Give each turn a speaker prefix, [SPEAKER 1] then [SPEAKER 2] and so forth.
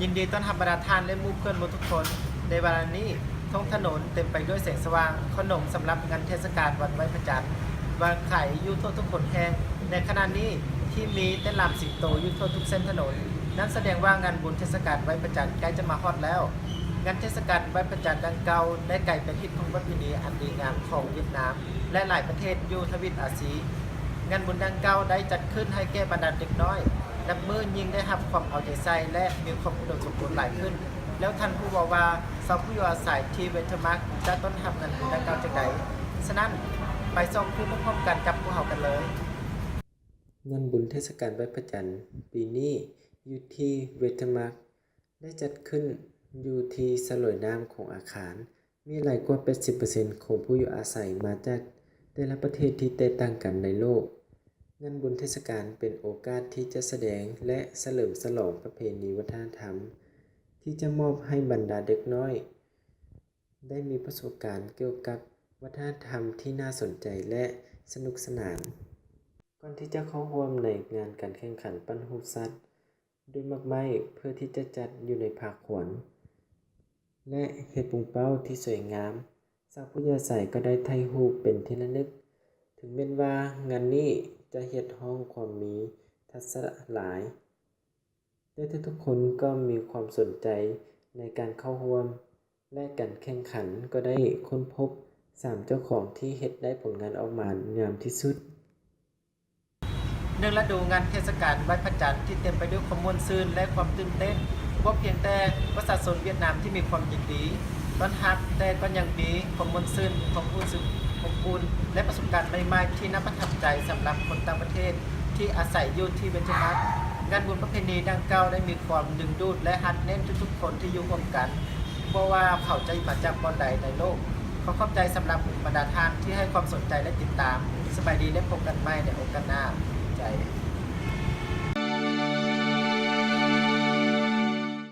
[SPEAKER 1] ยินดีต้อนรับบรรดาท่านและหมู่เพื่อนทุกคนในวันนี้ท้องถนนเต็มไปด้วยแสงสว่างขนมสำหรับงานเทศกาลวันไหว้พระจันทร์วางขายอยู่ทั่วทุกคนแห่งในขณะนี้ที่มีเต้นรำสิงโตอยู่ทั่วทุกเส้นถนนนั้นแสดงว่างานบุญเทศกาลไหว้พระจันทร์ใกล้จะมาฮอดแล้วงานเทศกาลไหว้พระจันทร์ดังเก่าได้กลายเป็นฮิตของประเพณีอันดีงามของเวียดนามและหลายประเทศอยู่ทวีปอาเซียงานบุญดังเก่าได้จัดขึ้นให้แก่บรรดาเด็กน้อยนับมือยิ่งได้รับความเอาใจใส่และมีความอุดมสมบูรณ์หลายขึ้นแล้วท่านผู้บอกว่าสาวผู้อยู่อาศัยที่เวทมักจะต้นทำงานบุญดังเก่าจากไหนฉะนั้นไปส่องคู่พร้อมๆกันกับพวกเขากันเลย
[SPEAKER 2] งานบุญเทศกาลไหว้พระจันทร์ปีนี้อยู่ที่เวทมาร์กได้จัดขึ้นอยู่ที่สลวยน้ำของอาคารมีหลายกว่า 80% ของผู้อยู่อาศัยมาจากแต่ละประเทศที่แตกต่างกันในโลกงานบุญเทศกาลเป็นโอกาสที่จะแสดงและเฉลิมฉลองประเพณีวัฒนธรรมที่จะมอบให้บรรดาเด็กน้อยได้มีประสบการณ์เกี่ยวกับวัฒนธรรมที่น่าสนใจและสนุกสนานก่อนที่จะเข้าร่วมในงานการแข่งขันปั้นรูปสัตว์ด้วยหมากไม้เพื่อที่จะจัดอยู่ในภาคขวัญและเฮ็ดปุงเป้าที่สวยงามสาวผู้ใหญ่ใส่ก็ได้ถ่ายรูปเป็นที่ระลึกถึงแม้ว่างานนี้จะเฮ็ดห้องความมีทัศนะหลายแต่ทุกคนก็มีความสนใจในการเข้าร่วมและการแข่งขันก็ได้ค้นพบ3เจ้าของที่เฮ็ดได้ผลงานออกมางามที่สุด
[SPEAKER 1] เนื่องฤดูงานเทศกาลไหว้พระจันทร์ที่เต็มไปด้วยความม่วนซื่นและความตื่นเต้นว่าเพียงแต่ประชาชนเวียดนามที่มีความยินดีต้อนรับแต่ก็ยังมีความม่วนซื่นความรู้สึกอบอุ่นและประสบการณ์ใหม่ๆที่น่าประทับใจสำหรับคนต่างประเทศที่อาศัยอยู่ที่เวนิสงานบุญประเพณีดังกล่าวได้มีความดึงดูดและฮัดแน่นทุกๆคนที่อยู่ร่วมกันเพราะว่าเขาจะมาจากบอนใดในโลกขอขอบใจสำหรับบรรดาท่านที่ให้ความสนใจและติดตามสบายดีและพบกันใหม่ในโอกาส